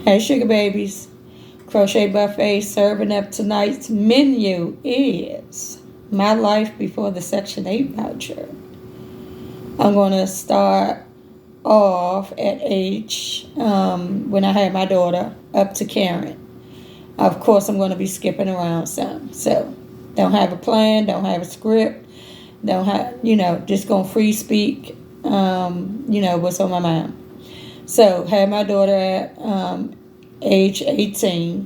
Hey, sugar babies. Crochet Buffet serving up tonight's menu is My Life Before the Section 8 Voucher. I'm going to start off at age, when I had my daughter, up to Karen. Of course, I'm going to be skipping around some. So, don't have a plan, don't have a script, don't have, just going to free speak, what's on my mind. So, had my daughter at age 18,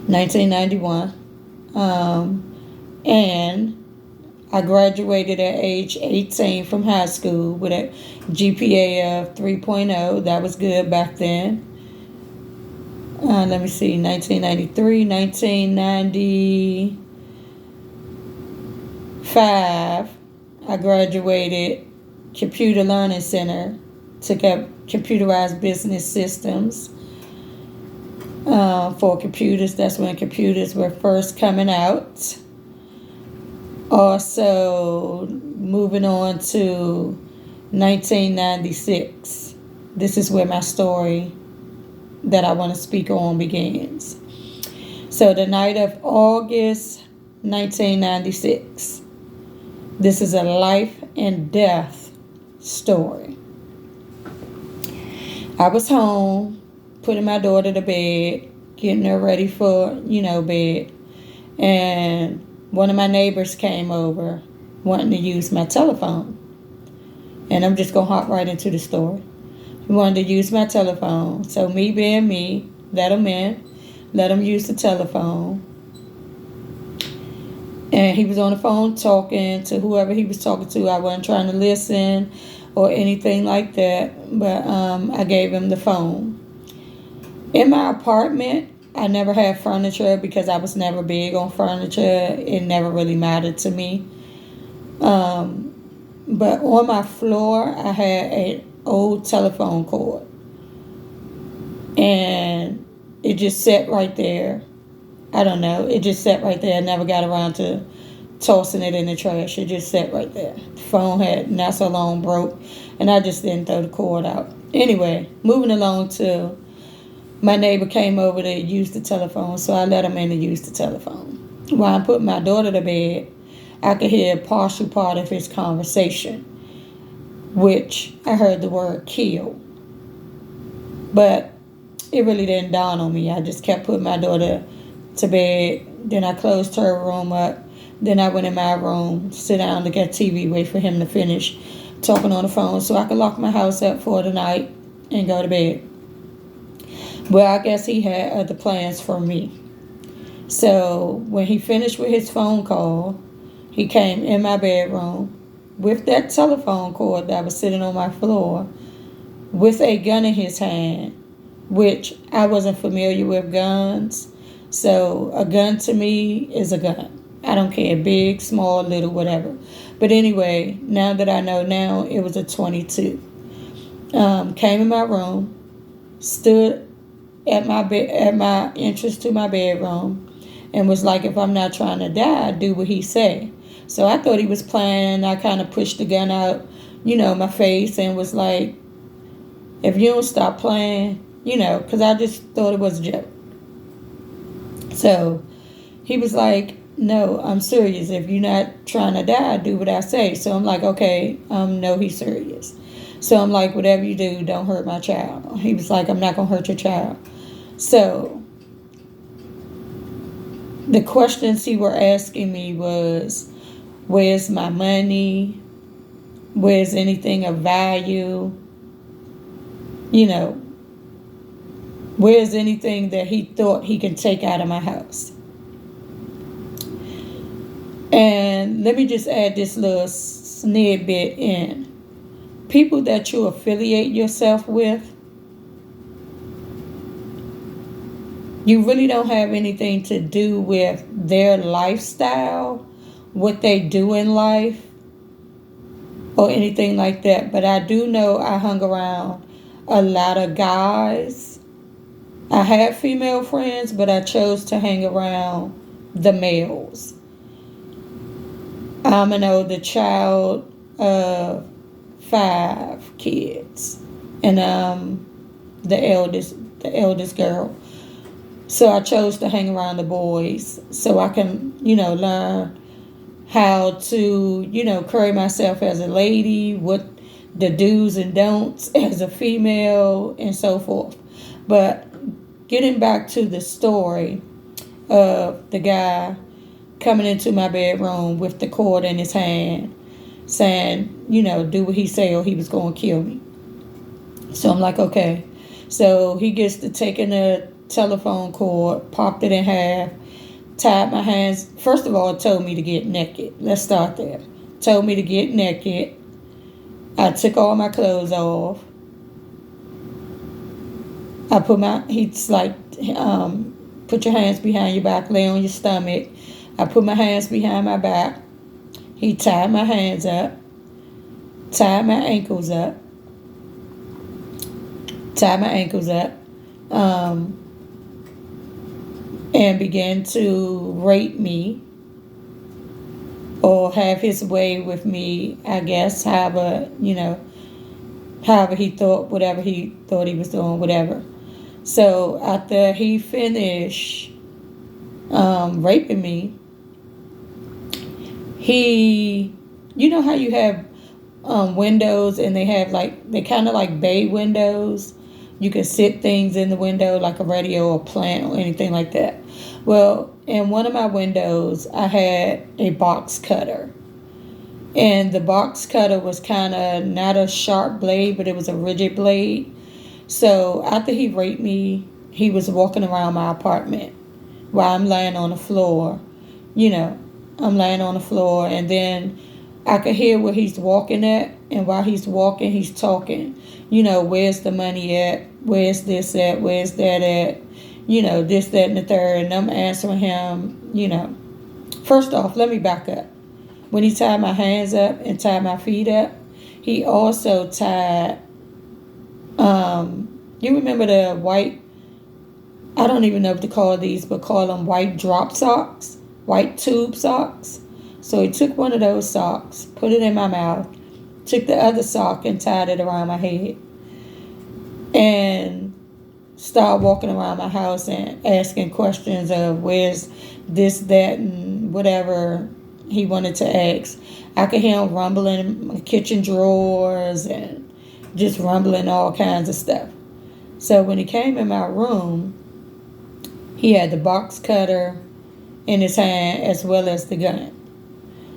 1991, and I graduated at age 18 from high school with a GPA of 3.0. That was good back then. Let me see, 1993, 1995, I graduated Computer Learning Center, took up computerized business systems for computers. That's when computers were first coming out. Also, moving on to 1996. This is where my story that I want to speak on begins. So the night of August 1996. This is a life and death story. I was home, putting my daughter to bed, getting her ready for, bed. And one of my neighbors came over wanting to use my telephone. And I'm just going to hop right into the story. He wanted to use my telephone. So me being me, let him in, let him use the telephone. And he was on the phone talking to whoever he was talking to. I wasn't trying to listen or anything like that, but I gave him the phone. In my apartment, I never had furniture because I was never big on furniture. It never really mattered to me. But on my floor, I had an old telephone cord. And it just sat right there. I don't know. It just sat right there. I never got around to tossing it in the trash. It just sat right there. The phone had not so long broke, and I just didn't throw the cord out. Anyway, moving along to my neighbor came over to use the telephone, so I let him in to use the telephone. While I'm putting my daughter to bed, I could hear a partial part of his conversation, which I heard the word kill. But it really didn't dawn on me. I just kept putting my daughter to bed. Then I closed her room up. Then I went in my room, sit down, look at TV, wait for him to finish talking on the phone so I could lock my house up for the night and go to bed. Well, I guess he had other plans for me. So when he finished with his phone call, he came in my bedroom with that telephone cord that was sitting on my floor with a gun in his hand, which I wasn't familiar with guns. So a gun to me is a gun. I don't care, big, small, little, whatever. But anyway, now that I know now, it was a 22. Came in my room, stood at my entrance to my bedroom, and was like, if I'm not trying to die, do what he said. So I thought he was playing. I kind of pushed the gun out, my face, and was like, if you don't stop playing, because I just thought it was a joke. So he was like, no, I'm serious. If you're not trying to die, do what I say. So I'm like, okay, no, he's serious. So I'm like, whatever you do, don't hurt my child. He was like, I'm not going to hurt your child. So the questions he were asking me was, where's my money? Where's anything of value? Where's anything that he thought he can take out of my house? And let me just add this little snippet in. People that you affiliate yourself with, you really don't have anything to do with their lifestyle, what they do in life, or anything like that. But I do know I hung around a lot of guys. I had female friends, but I chose to hang around the males. I'm an older child of 5 kids. And the eldest girl. So I chose to hang around the boys so I can, learn how to, carry myself as a lady, what the do's and don'ts as a female, and so forth. But getting back to the story of the guy coming into my bedroom with the cord in his hand, saying, do what he say or he was going to kill me. So I'm like, okay. So he gets to taking the telephone cord, popped it in half, tied my hands. First of all, told me to get naked. Let's start there. Told me to get naked. I took all my clothes off. He's like, put your hands behind your back, lay on your stomach. I put my hands behind my back. He tied my hands up, tied my ankles up, and began to rape me or have his way with me, I guess, however he thought, whatever he thought he was doing, whatever. So after he finished raping me, you know how you have windows and they kind of like bay windows. You can sit things in the window like a radio or plant or anything like that. Well, in one of my windows, I had a box cutter. And the box cutter was kind of not a sharp blade, but it was a rigid blade. So after he raped me, he was walking around my apartment while I'm laying on the floor. I'm laying on the floor, and then I could hear where he's walking at, and while he's walking, he's talking. Where's the money at? Where's this at? Where's that at? This, that, and the third. And I'm answering him, First off, let me back up. When he tied my hands up and tied my feet up, he also tied, you remember the white, I don't even know what to call these, but call them white drop socks, white tube socks. So he took one of those socks, put it in my mouth, took the other sock and tied it around my head, and started walking around my house and asking questions of where's this, that, and whatever he wanted to ask. I could hear him rumbling in my kitchen drawers and just rumbling all kinds of stuff. So when he came in my room, he had the box cutter in his hand as well as the gun.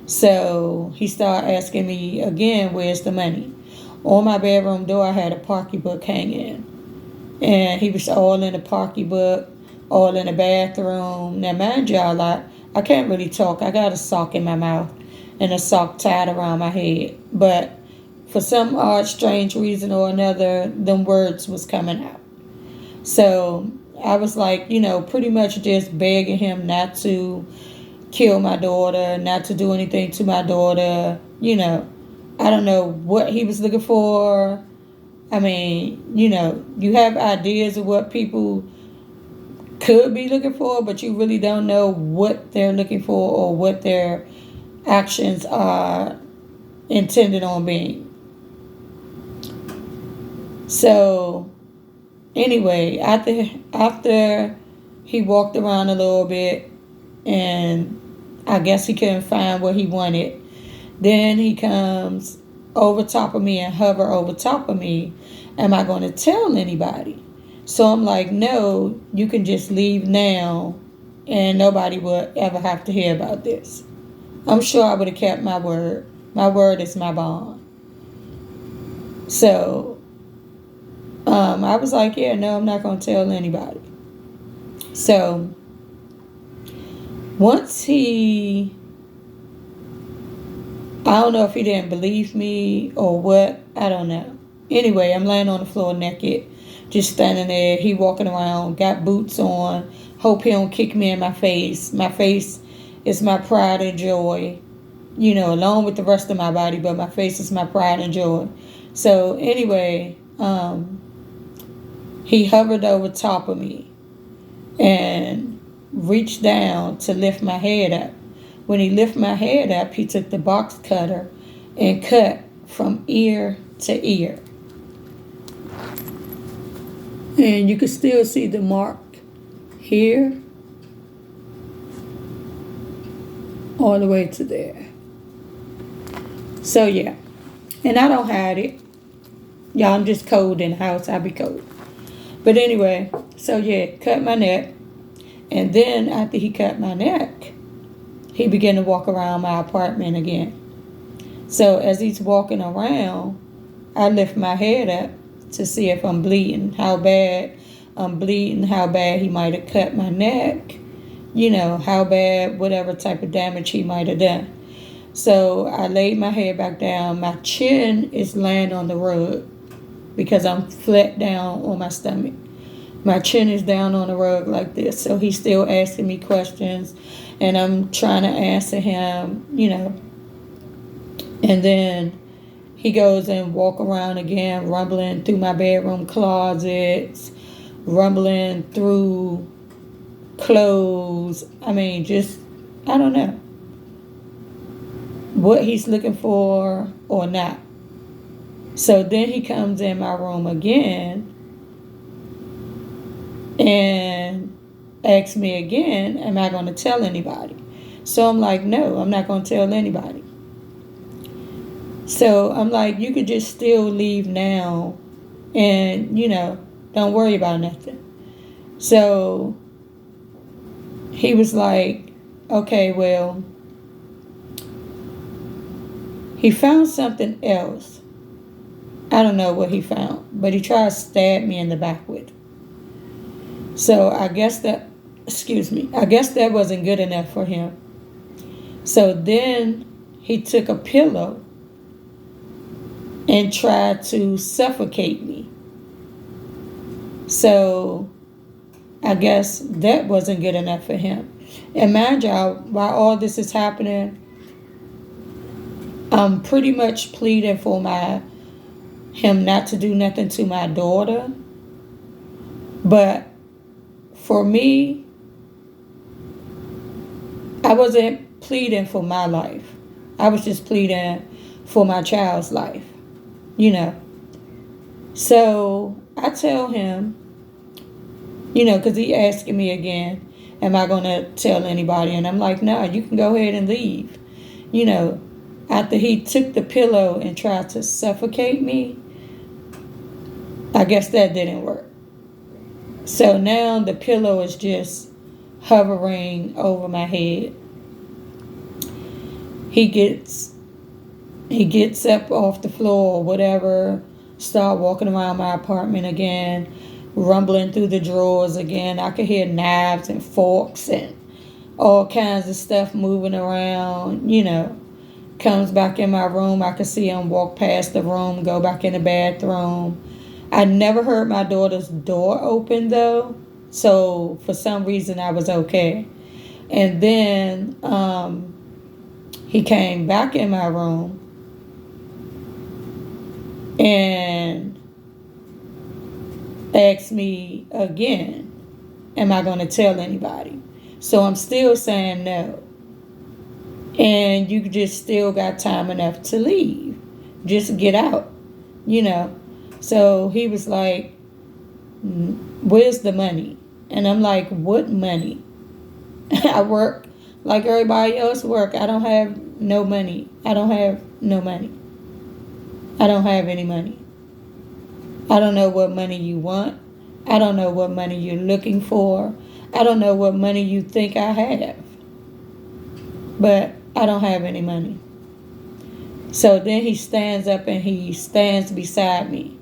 So he started asking me again, where's the money? On my bedroom door, I had a pocketbook hanging. And he was all in the pocketbook, all in the bathroom. Now, mind y'all, I can't really talk. I got a sock in my mouth and a sock tied around my head. But for some odd, strange reason or another, them words was coming out. So I was like, pretty much just begging him not to kill my daughter, not to do anything to my daughter. I don't know what he was looking for. I mean, you have ideas of what people could be looking for, but you really don't know what they're looking for or what their actions are intended on being. So, anyway, after he walked around a little bit, and I guess he couldn't find what he wanted, then he comes over top of me and hover over top of me. Am I going to tell anybody? So I'm like, no, you can just leave now and nobody will ever have to hear about this. I'm sure I would have kept my word. My word is my bond. So I was like, yeah, no, I'm not going to tell anybody. So once I don't know if he didn't believe me or what. I don't know. Anyway, I'm laying on the floor naked, just standing there. He walking around, got boots on. Hope he don't kick me in my face. My face is my pride and joy, along with the rest of my body, but my face is my pride and joy. So anyway, he hovered over top of me and reached down to lift my head up. When he lifted my head up, he took the box cutter and cut from ear to ear. And you can still see the mark here all the way to there. So yeah, and I don't hide it. Y'all, I'm just cold in the house. I be cold. But anyway, so yeah, cut my neck. And then after he cut my neck, he began to walk around my apartment again. So as he's walking around, I lift my head up to see if I'm bleeding, how bad I'm bleeding, how bad he might have cut my neck, how bad, whatever type of damage he might have done. So I laid my head back down. My chin is laying on the rug because I'm flat down on my stomach. My chin is down on the rug like this. So he's still asking me questions, and I'm trying to answer him, And then he goes and walk around again, rumbling through my bedroom closets, rumbling through clothes. I mean, just, I don't know what he's looking for or not. So then he comes in my room again and asks me again, am I going to tell anybody? So I'm like, no, I'm not going to tell anybody. So I'm like, you could just still leave now and, don't worry about nothing. So he was like, okay, well, he found something else. I don't know what he found, but he tried to stab me in the back with it. So I guess that wasn't good enough for him. So then he took a pillow and tried to suffocate me. So I guess that wasn't good enough for him. And mind y'all, while all this is happening, I'm pretty much pleading for him not to do nothing to my daughter. But for me, I wasn't pleading for my life. I was just pleading for my child's life, So I tell him, because he asking me again, am I going to tell anybody? And I'm like, no, you can go ahead and leave. After he took the pillow and tried to suffocate me, I guess that didn't work. So now the pillow is just hovering over my head. He gets up off the floor or whatever, start walking around my apartment again, rumbling through the drawers again. I could hear knives and forks and all kinds of stuff moving around, Comes back in my room. I could see him walk past the room, go back in the bathroom. I never heard my daughter's door open though, so for some reason I was okay. And then he came back in my room and asked me again, am I going to tell anybody? So I'm still saying no. And you just still got time enough to leave. Just get out, So he was like, where's the money? And I'm like, what money? I work like everybody else work. I don't have no money. I don't have no money. I don't have any money. I don't know what money you want. I don't know what money you're looking for. I don't know what money you think I have. But I don't have any money. So then he stands up and he stands beside me.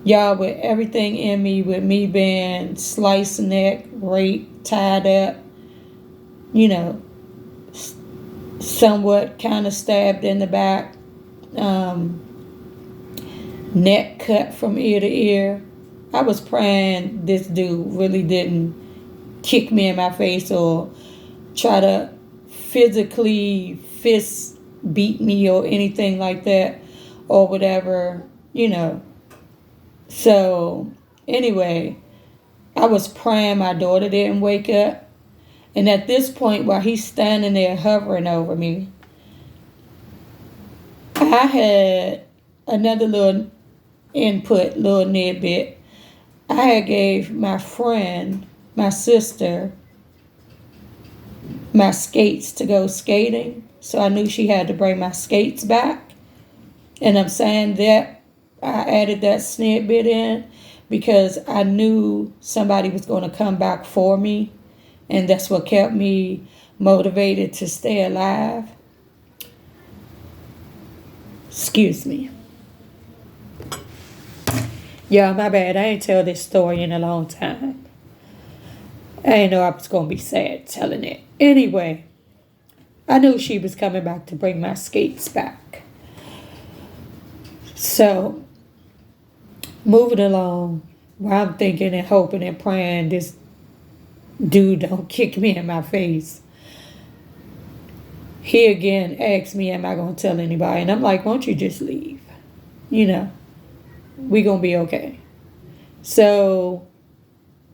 Y'all, with everything in me, with me being sliced neck, raped, tied up, somewhat kind of stabbed in the back, neck cut from ear to ear. I was praying this dude really didn't kick me in my face or try to physically fist beat me or anything like that or whatever, So anyway, I was praying my daughter didn't wake up. And at this point, while he's standing there hovering over me, I had another little input, little nidbit. I had gave my friend, my sister, my skates to go skating. So I knew she had to bring my skates back. And I'm saying that I added that snippet in because I knew somebody was going to come back for me. And that's what kept me motivated to stay alive. Excuse me. Yeah, my bad. I ain't tell this story in a long time. I didn't know I was going to be sad telling it. Anyway, I knew she was coming back to bring my skates back. So, moving along, while I'm thinking and hoping and praying this dude don't kick me in my face, he again asked me, am I going to tell anybody? And I'm like, why don't you just leave? You know, we going to be okay. So,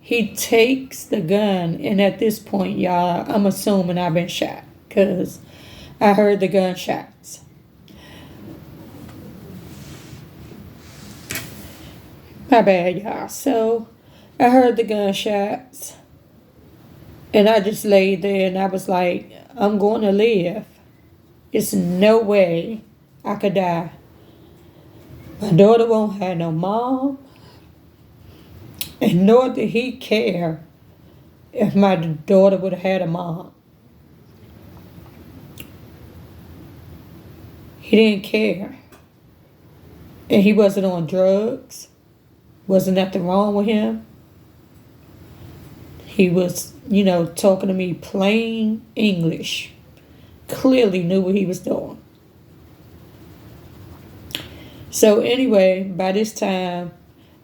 he takes the gun, and at this point, y'all, I'm assuming I've been shot because I heard the gunshots. My bad, y'all. So I heard the gunshots, and I just laid there, and I was like, I'm going to live. It's no way I could die. My daughter won't have no mom, and nor did he care if my daughter would have had a mom. He didn't care. And he wasn't on drugs. Wasn't nothing wrong with him. He was, talking to me plain English. Clearly knew what he was doing. So anyway, by this time,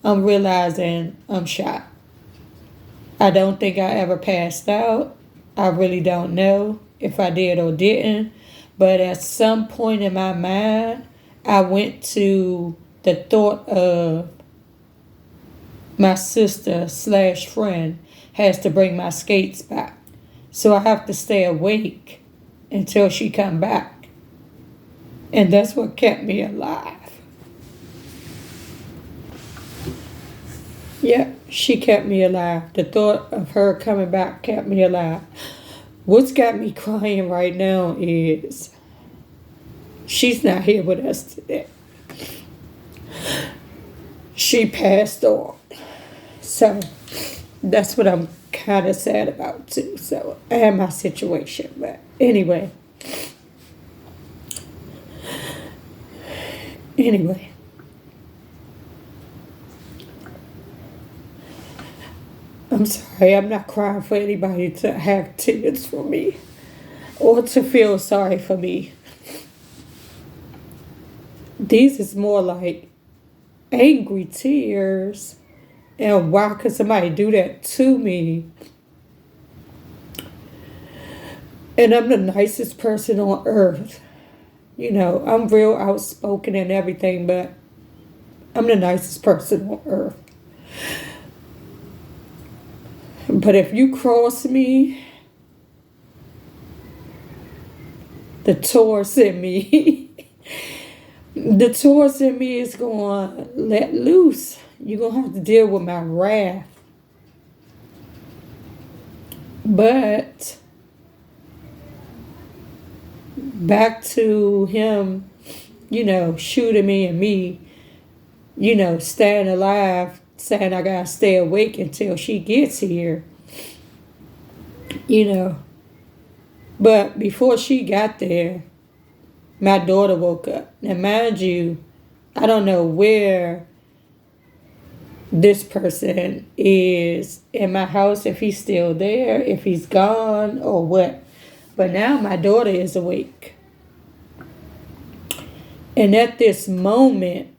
I'm realizing I'm shot. I don't think I ever passed out. I really don't know if I did or didn't. But at some point in my mind, I went to the thought of my sister / friend has to bring my skates back. So I have to stay awake until she come back. And that's what kept me alive. Yeah, she kept me alive. The thought of her coming back kept me alive. What's got me crying right now is she's not here with us today. She passed on. So that's what I'm kind of sad about too. So I have my situation. But anyway. I'm sorry. I'm not crying for anybody to have tears for me or to feel sorry for me. These is more like angry tears. And why could somebody do that to me? And I'm the nicest person on earth. I'm real outspoken and everything, but I'm the nicest person on earth. But if you cross me, the Taurus in me, the Taurus in me is going to let loose. You're going to have to deal with my wrath. But back to him, shooting me and me, staying alive, saying I got to stay awake until she gets here, But before she got there, my daughter woke up. Now, mind you, I don't know where this person is in my house, if he's still there, if he's gone or what. But now my daughter is awake. And at this moment,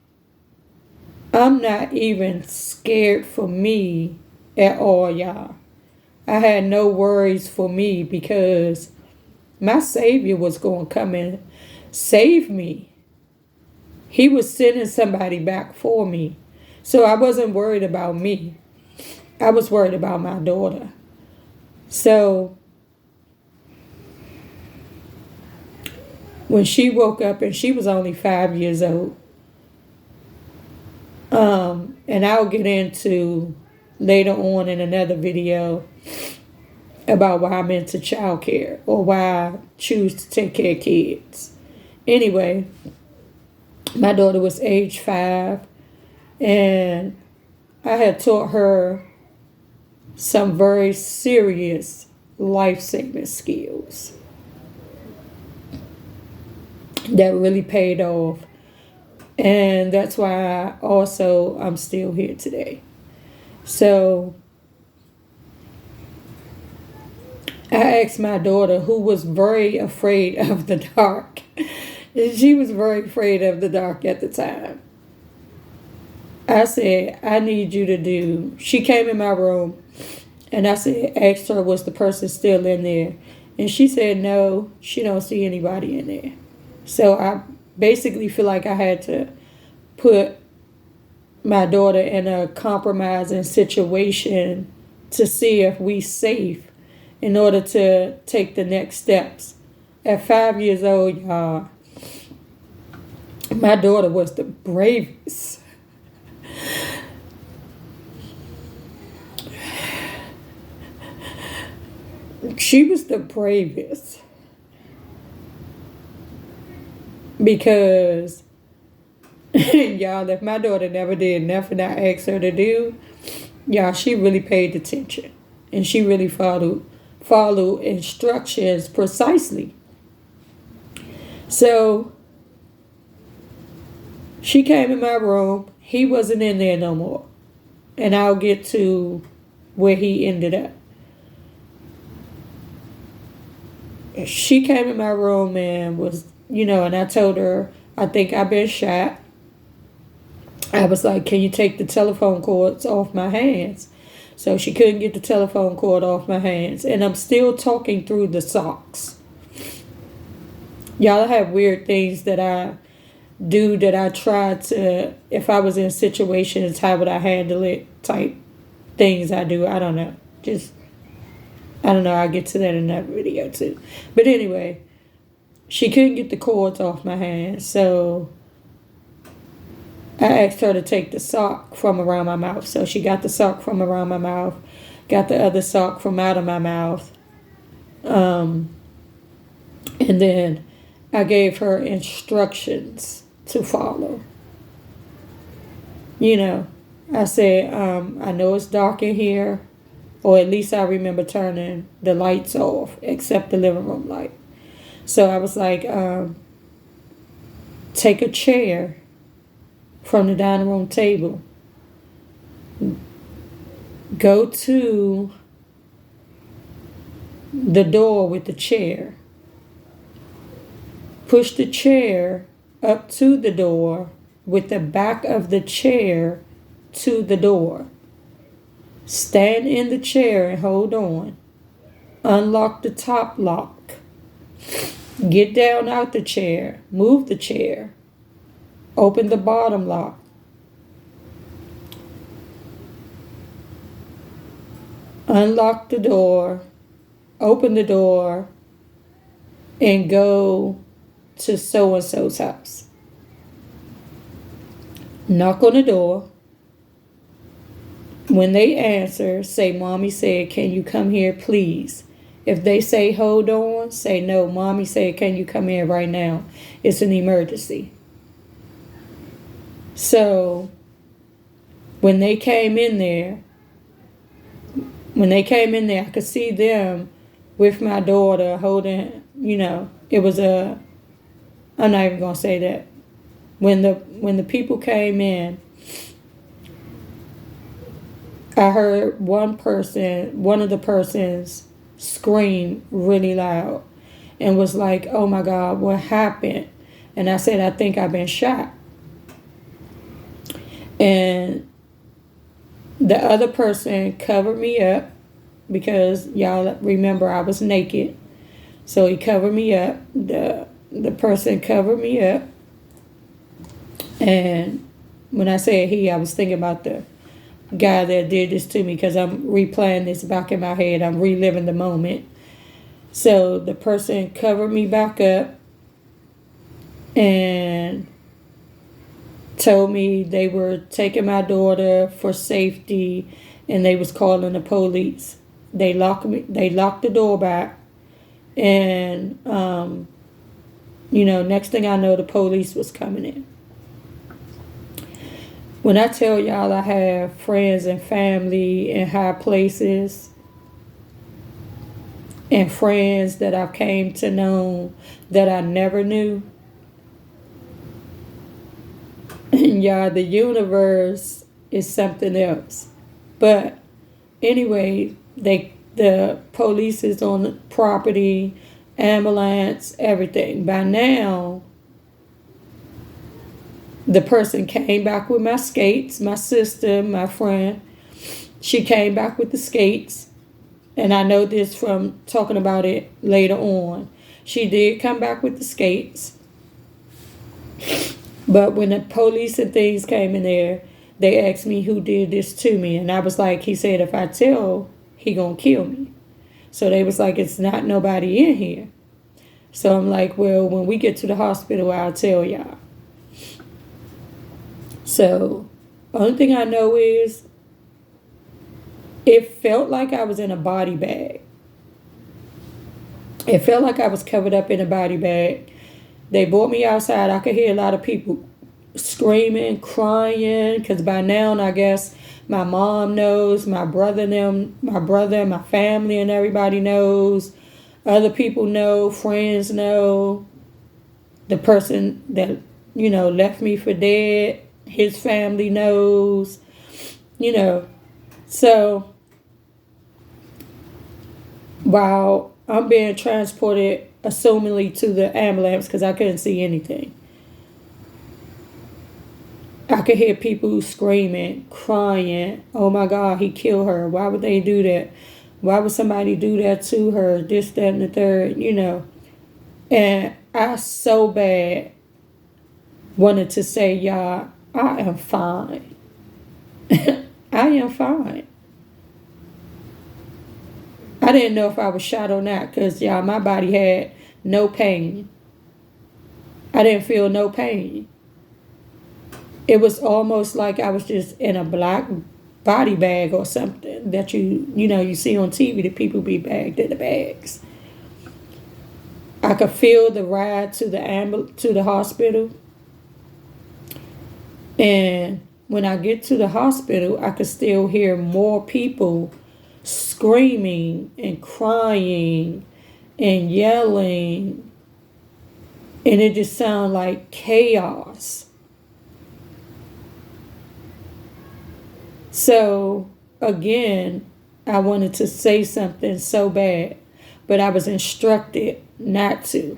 I'm not even scared for me at all, y'all. I had no worries for me because my Savior was going to come and save me. He was sending somebody back for me. So I wasn't worried about me. I was worried about my daughter. So when she woke up, and she was only 5 years old, And I'll get into later on in another video about why I'm into childcare or why I choose to take care of kids. Anyway, my daughter was age 5, and I had taught her some very serious life-saving skills that really paid off. And that's why I'm still here today. So I asked my daughter, who was very afraid of the dark. She was very afraid of the dark at the time. I said, I need you to do, she came in my room, and I said, asked her, was the person still in there? And she said, no, she don't see anybody in there. So I basically feel like I had to put my daughter in a compromising situation to see if we safe in order to take the next steps. At 5 years old, y'all, my daughter was the bravest. She was the bravest. Because, y'all, if my daughter never did nothing I asked her to do, y'all, she really paid attention. And she really followed instructions precisely. So, she came in my room. He wasn't in there no more. And I'll get to where he ended up. She came in my room and was, and I told her, I think I've been shot. I was like, can you take the telephone cords off my hands? So she couldn't get the telephone cord off my hands. And I'm still talking through the socks. Y'all, have weird things that I do that I try to, if I was in situations, how would I handle it type things I do. I don't know. I'll get to that in that video too. But anyway, she couldn't get the cords off my hands. So I asked her to take the sock from around my mouth. So she got the sock from around my mouth, got the other sock from out of my mouth. And then I gave her instructions to follow. I said, I know it's dark in here, or at least I remember turning the lights off, except the living room light. So I was like, take a chair from the dining room table. Go to the door with the chair. Push the chair up to the door with the back of the chair to the door. Stand in the chair and hold on. Unlock the top lock. Get down out the chair. Move the chair. Open the bottom lock. Unlock the door. Open the door. And go to so-and-so's house. Knock on the door. When they answer, say, Mommy said, can you come here, please? If they say, hold on, say, no, Mommy said, can you come here right now? It's an emergency. So, when they came in there, I could see them with my daughter holding, it was I'm not even going to say that. When the people came in, I heard one of the persons scream really loud and was like, oh my God, what happened? And I said, I think I've been shot. And the other person covered me up because y'all remember I was naked. So he covered me up. The person covered me up. And when I said he, I was thinking about the guy that did this to me because I'm replaying this back in my head. I'm reliving the moment. So the person covered me back up and told me they were taking my daughter for safety and they was calling the police. They locked the door back, and next thing I know, the police was coming in. When I tell y'all I have friends and family in high places, and friends that I came to know that I never knew, and y'all, the universe is something else. But anyway, the police is on the property, ambulance, everything. By now, the person came back with my skates. My sister, my friend, she came back with the skates. And I know this from talking about it later on. She did come back with the skates. But when the police and things came in there, they asked me who did this to me. And I was like, he said, if I tell, he gonna kill me. So they was like, it's not nobody in here. So I'm like, well, when we get to the hospital, I'll tell y'all. So only thing I know is it felt like I was in a body bag. It felt like I was covered up in a body bag. They brought me outside. I could hear a lot of people screaming, crying, because by now, I guess my mom knows, my brother, my family, and everybody knows. Other people know, friends know. The person that, left me for dead, his family knows, So, while I'm being transported, assumingly, to the ambulance, because I couldn't see anything, I could hear people screaming, crying, oh my God, he killed her. Why would they do that? Why would somebody do that to her? This, that, and the third, And I so bad wanted to say, y'all, I am fine. I am fine. I didn't know if I was shot or not because, y'all, my body had no pain. I didn't feel no pain. It was almost like I was just in a black body bag or something that you see on TV, that people be bagged in the bags. I could feel the ride to the hospital. And when I get to the hospital, I could still hear more people screaming and crying and yelling. And it just sounded like chaos. So, again, I wanted to say something so bad, but I was instructed not to.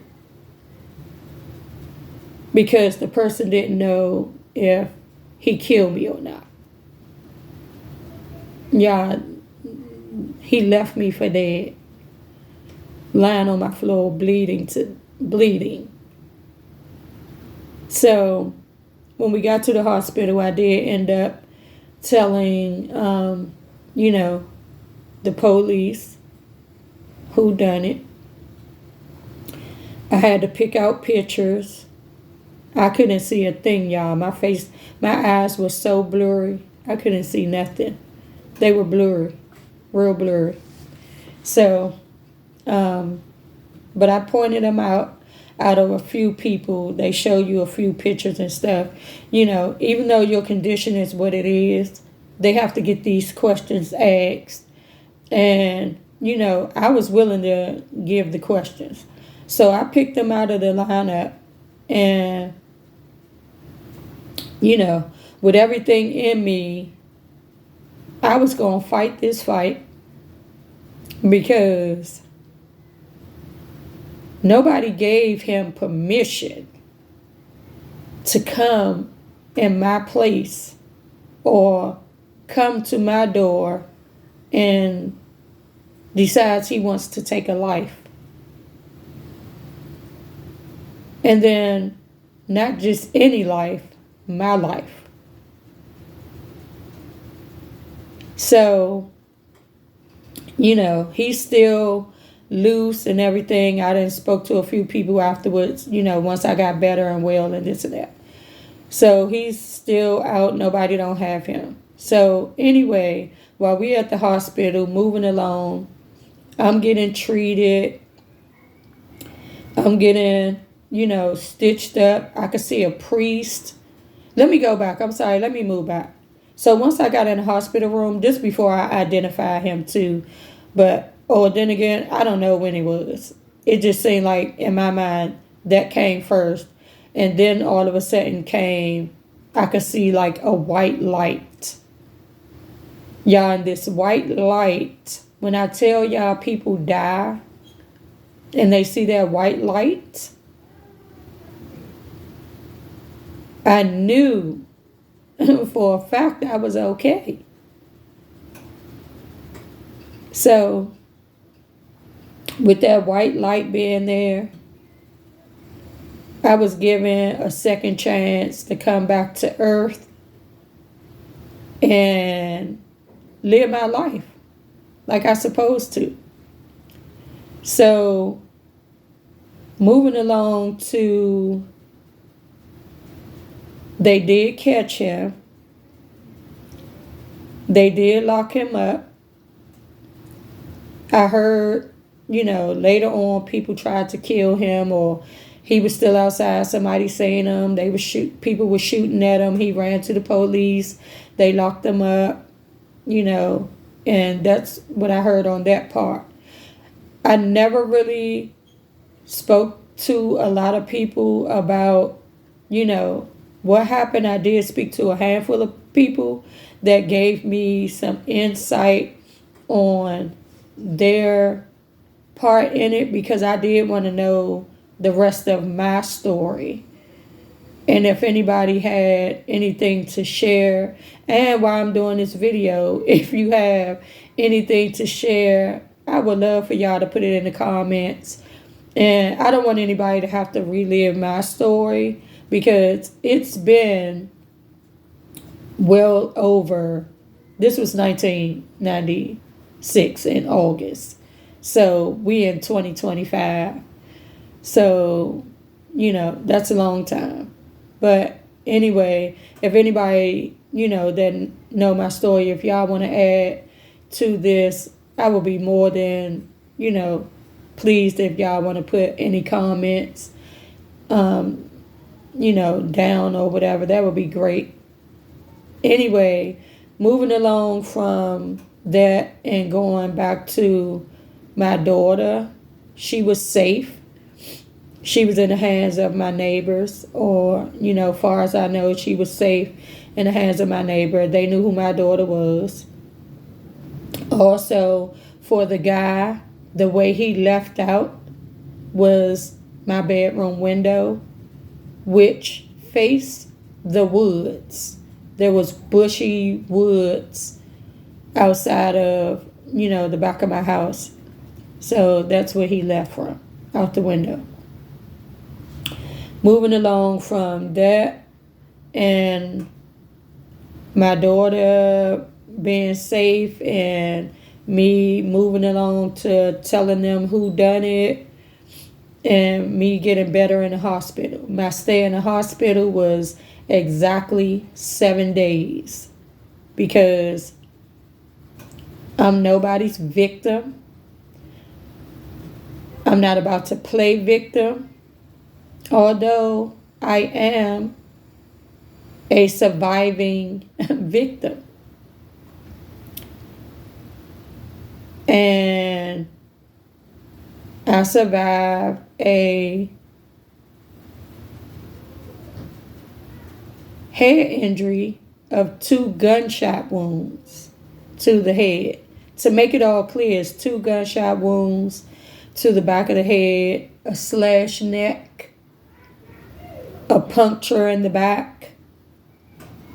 Because the person didn't know if he killed me or not. Yeah, he left me for dead, lying on my floor, bleeding. So, when we got to the hospital, I did end up telling, the police who done it. I had to pick out pictures. I couldn't see a thing, y'all. My eyes were so blurry. I couldn't see nothing. They were blurry, real blurry. So, but I pointed them out of a few people. They show you a few pictures and stuff. Even though your condition is what it is, they have to get these questions asked. And, I was willing to give the questions. So I picked them out of the lineup. And, with everything in me, I was going to fight this fight because nobody gave him permission to come in my place or come to my door and decides he wants to take a life. And then not just any life, my life. So, he's still loose and everything. I done spoke to a few people afterwards, once I got better and well and this and that. So he's still out. Nobody don't have him. So anyway, while we at the hospital moving along, I'm getting treated. I'm getting, stitched up. I could see a priest. Let me go back. I'm sorry. Let me move back. So once I got in the hospital room, just before I identified him too, but, or then again, I don't know when it was. It just seemed like in my mind that came first. And then all of a sudden came, I could see like a white light. Y'all, and this white light, when I tell y'all people die and they see that white light, I knew for a fact I was okay. So, with that white light being there, I was given a second chance to come back to earth and live my life like I supposed to. So, moving along to, they did catch him. They did lock him up. I heard, later on people tried to kill him, or he was still outside, somebody saying him. People were shooting at him. He ran to the police. They locked him up, and that's what I heard on that part. I never really spoke to a lot of people about, what happened. I did speak to a handful of people that gave me some insight on their part in it, because I did want to know the rest of my story. And if anybody had anything to share, and while I'm doing this video, if you have anything to share, I would love for y'all to put it in the comments. And I don't want anybody to have to relive my story, because it's been well over, this was 1996 in August. So we in 2025. So, that's a long time. But anyway, if anybody, that know my story, if y'all want to add to this, I will be more than, pleased if y'all want to put any comments, down or whatever. That would be great. Anyway, moving along from that and going back to my daughter, she was safe. She was in the hands of my neighbors, or, far as I know, she was safe in the hands of my neighbor. They knew who my daughter was. Also, for the guy, the way he left out was my bedroom window, which faced the woods. There was bushy woods outside of, the back of my house. So that's where he left from, out the window. Moving along from that and my daughter being safe and me moving along to telling them who done it and me getting better in the hospital. My stay in the hospital was exactly 7 days, because I'm nobody's victim. I'm not about to play victim, although I am a surviving victim. And I survived a head injury of 2 gunshot wounds to the head. To make it all clear, it's 2 gunshot wounds to the back of the head, a slashed neck, a puncture in the back,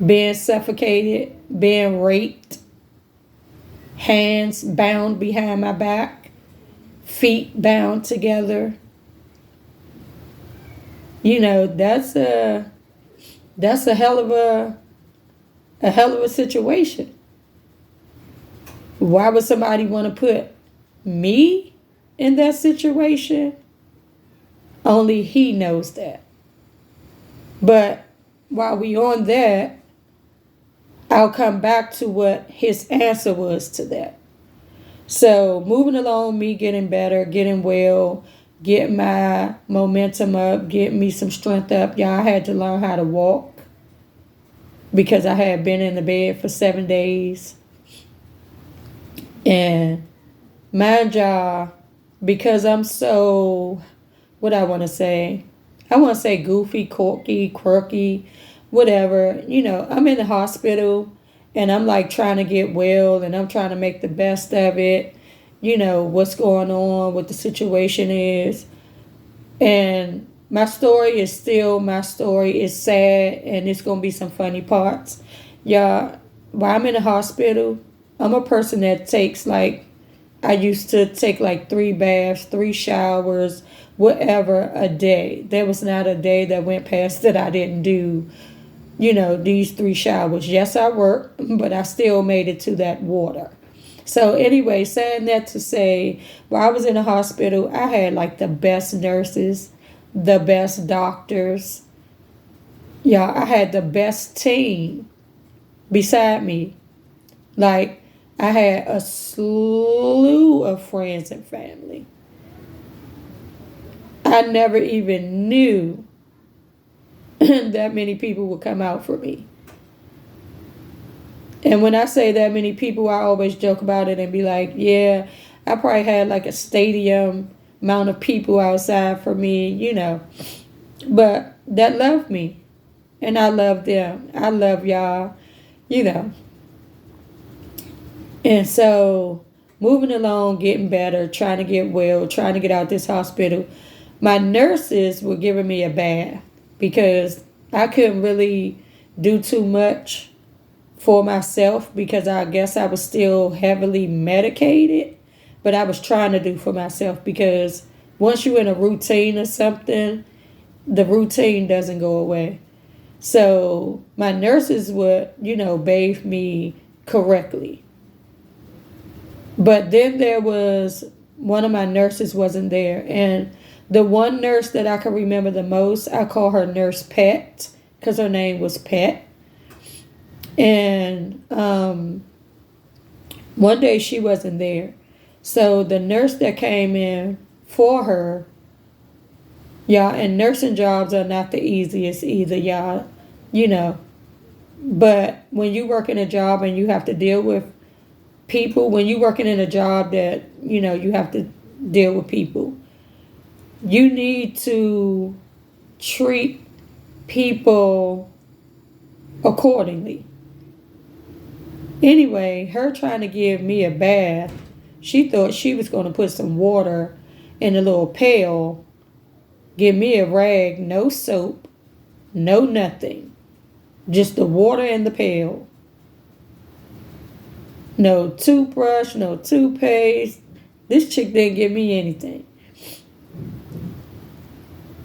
being suffocated, being raped, hands bound behind my back, feet bound together. That's a hell of a situation. Why would somebody want to put me in that situation? Only he knows that. But while we on that, I'll come back to what his answer was to that. So moving along, me getting better, getting well, getting my momentum up, getting me some strength up. Y'all, I had to learn how to walk because I had been in the bed for 7 days. And mind y'all, because I'm so, what I want to say? I want to say goofy, quirky, whatever. I'm in the hospital and I'm like trying to get well and I'm trying to make the best of it. What's going on, what the situation is. And my story is still my story. It's sad and it's going to be some funny parts. Y'all, while I'm in the hospital, I'm a person that takes I used to take 3 baths, 3 showers, whatever a day. There was not a day that went past that I didn't do, these 3 showers. Yes, I worked, but I still made it to that water. So anyway, saying that to say, while I was in the hospital, I had the best nurses, the best doctors. Yeah, I had the best team beside me. I had a slew of friends and family. I never even knew that many people would come out for me. And when I say that many people, I always joke about it and be like, yeah, I probably had a stadium amount of people outside for me, But that loved me. And I love them. I love y'all, And so moving along, getting better, trying to get well, trying to get out this hospital. My nurses were giving me a bath because I couldn't really do too much for myself because I guess I was still heavily medicated, but I was trying to do for myself because once you're in a routine or something, the routine doesn't go away. So my nurses would, bathe me correctly. But then there was one of my nurses wasn't there, and the one nurse that I can remember the most, I call her Nurse Pet because her name was Pet. And one day she wasn't there. So the nurse that came in for her, y'all, and nursing jobs are not the easiest either, y'all, But when you work in a job and you have to deal with people, when you're working in a job that, you have to deal with people, you need to treat people accordingly. Anyway, her trying to give me a bath, she thought she was going to put some water in a little pail, give me a rag, no soap, no nothing, just the water in the pail. No toothbrush, no toothpaste. This chick didn't give me anything.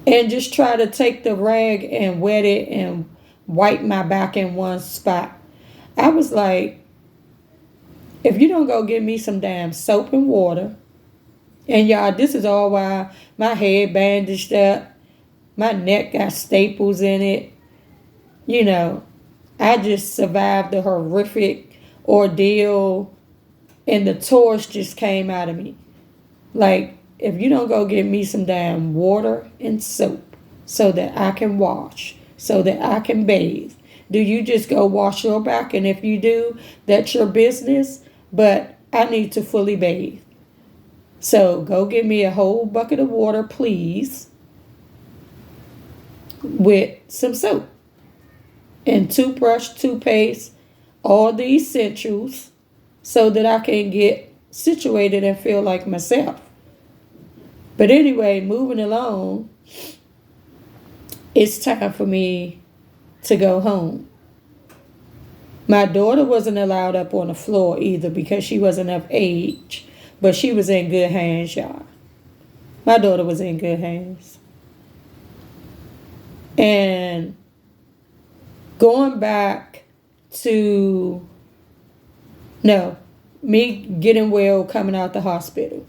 And just try to take the rag and wet it and wipe my back in one spot. I was like, if you don't go get me some damn soap and water, and y'all, this is all why my head bandaged up, my neck got staples in it. I just survived the horrific ordeal, and the torch just came out of me. If you don't go get me some damn water and soap so that I can wash, so that I can bathe, do you just go wash your back? And if you do, that's your business, but I need to fully bathe. So go get me a whole bucket of water, please, with some soap and toothbrush, toothpaste, all the essentials so that I can get situated and feel like myself. But anyway, moving along, it's time for me to go home. My daughter wasn't allowed up on the floor either because she wasn't of age, but she was in good hands, y'all. My daughter was in good hands. And going back to, me getting well, coming out the hospital.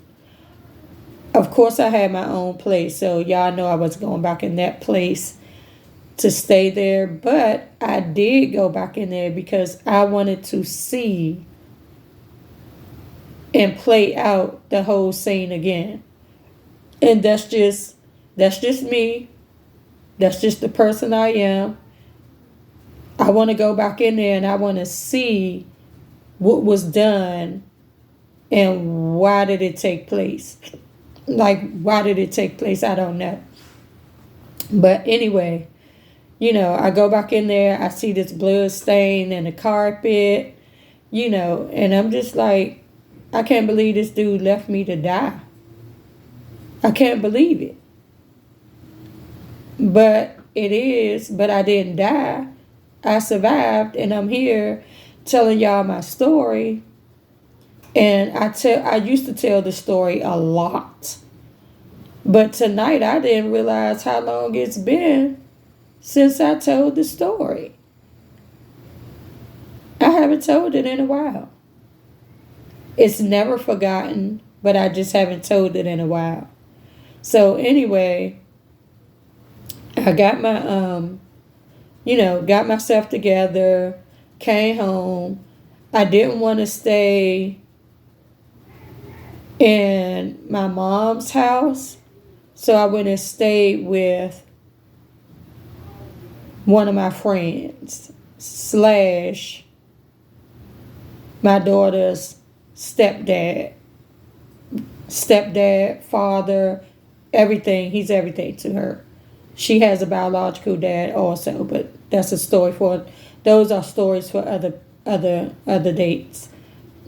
Of course, I had my own place, so y'all know I was going back in that place to stay there, but I did go back in there because I wanted to see and play out the whole scene again. And that's just me. That's just the person I am. I want to go back in there and I want to see what was done and why did it take place. Like, why did it take place? I don't know. But anyway, I go back in there, I see this blood stain in the carpet, and I'm just like, I can't believe this dude left me to die. I can't believe it. But I didn't die. I survived, and I'm here telling y'all my story. And I used to tell the story a lot. But tonight I didn't realize how long it's been since I told the story. I haven't told it in a while. It's never forgotten, but I just haven't told it in a while. So anyway, I got got myself together, came home. I didn't want to stay in my mom's house, so I went and stayed with one of my friends / my daughter's stepdad, father, everything. He's everything to her. She has a biological dad also, but those are stories for other dates.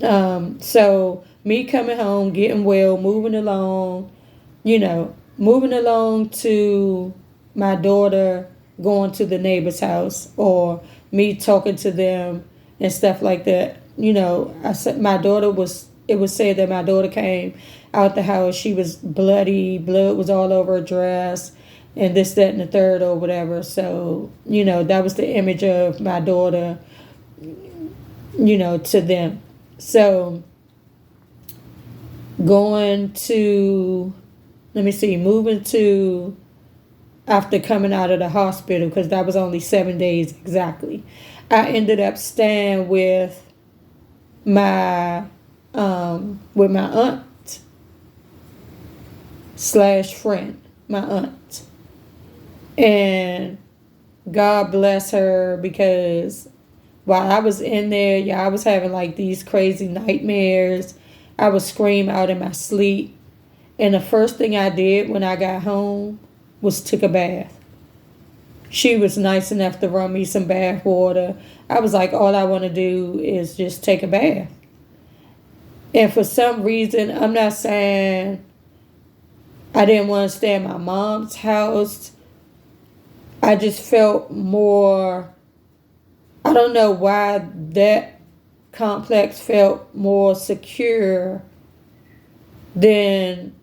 So me coming home, getting well, moving along to my daughter going to the neighbor's house, or me talking to them and stuff like that. I said it was said that my daughter came out the house. She was bloody, blood was all over her dress, and this, that, and the third, or whatever. So, that was the image of my daughter, to them. So, moving to, after coming out of the hospital, because that was only 7 days exactly, I ended up staying with my aunt / friend, my aunt. And God bless her, because while I was in there, I was having like these crazy nightmares. I would scream out in my sleep. And the first thing I did when I got home was took a bath. She was nice enough to run me some bath water. I was like, all I want to do is just take a bath. And for some reason, I'm not saying I didn't want to stay in my mom's house. I just felt more, I don't know why that complex felt more secure than,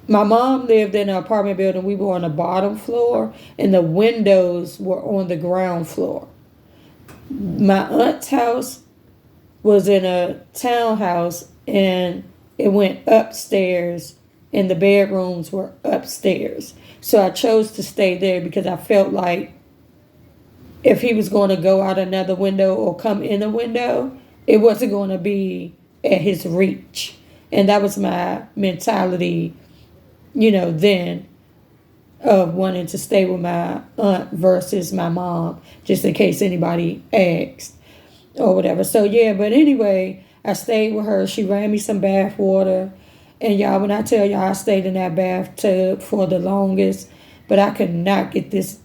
my mom lived in an apartment building. We were on the bottom floor and the windows were on the ground floor. My aunt's house was in a townhouse and it went upstairs and the bedrooms were upstairs. So I chose to stay there because I felt like if he was going to go out another window or come in a window, it wasn't going to be at his reach. And that was my mentality, then, of wanting to stay with my aunt versus my mom, just in case anybody asked or whatever. So yeah, but anyway, I stayed with her. She ran me some bath water. And y'all, when I tell y'all, I stayed in that bathtub for the longest, but I could not get that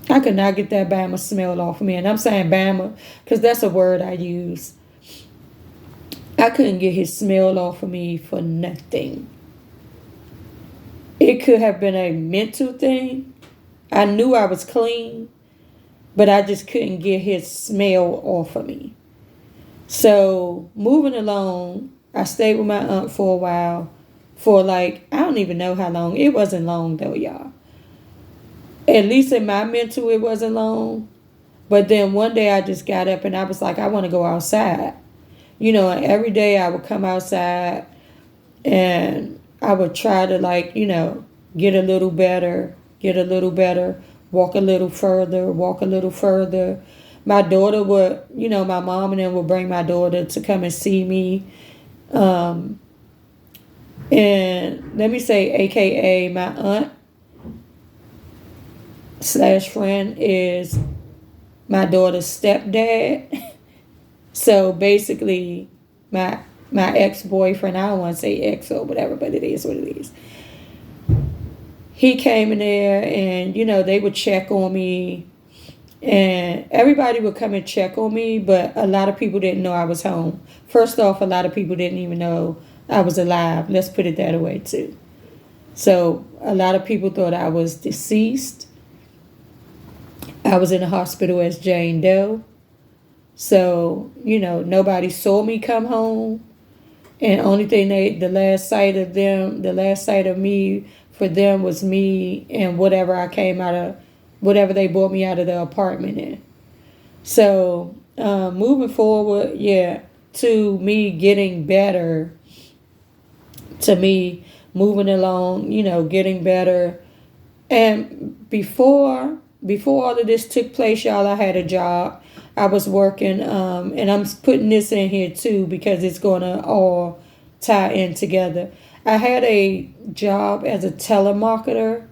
Bama smell off of me. And I'm saying Bama because that's a word I use. I couldn't get his smell off of me for nothing. It could have been a mental thing. I knew I was clean, but I just couldn't get his smell off of me. So moving along, I stayed with my aunt for a while, for like, I don't even know how long. It wasn't long though, y'all. At least in my mental, it wasn't long. But then one day I just got up and I was like, I want to go outside. And every day I would come outside and I would try to get a little better, walk a little further, walk a little further. My daughter would, my mom and them would bring my daughter to come and see me. Um, and let me say, AKA, my aunt slash friend is my daughter's stepdad. So basically, my ex-boyfriend, I don't want to say ex or whatever, but it is what it is. He came in there and, they would check on me. And everybody would come and check on me, but a lot of people didn't know I was home. First off, a lot of people didn't even know I was alive. Let's put it that way, too. So a lot of people thought I was deceased. I was in the hospital as Jane Doe. So, nobody saw me come home. And only thing the last sight of me for them was me and whatever they brought me out of the apartment in. So, moving forward, to me getting better, to me moving along, getting better. And before all of this took place, y'all, I had a job. I was working, and I'm putting this in here too because it's going to all tie in together. I had a job as a telemarketer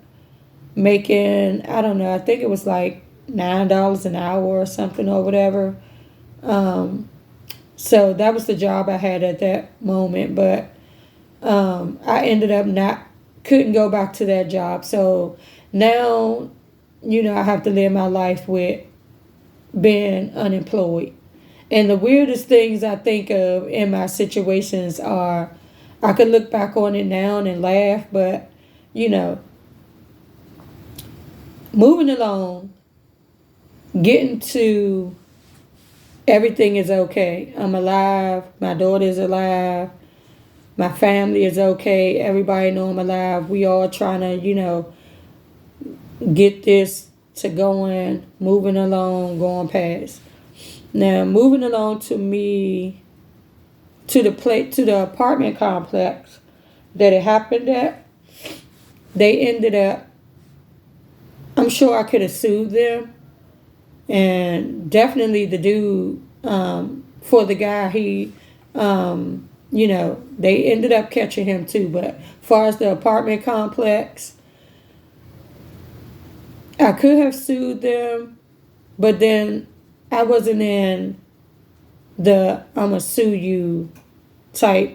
making, I don't know, I think it was like $9 an hour or something or whatever. So that was the job I had at that moment, but I ended up couldn't go back to that job. So now, I have to live my life with being unemployed. And the weirdest things I think of in my situations are, I could look back on it now and laugh, but, moving along, getting to everything is okay. I'm alive. My daughter is alive. My family is okay. Everybody know I'm alive. We all trying to, get this to going, moving along, going past. Now, moving along to the apartment complex that it happened at, they ended up, I'm sure I could have sued them. And definitely the dude, for the guy, they ended up catching him too. But as far as the apartment complex, I could have sued them, but then I wasn't in the "I'ma sue you" type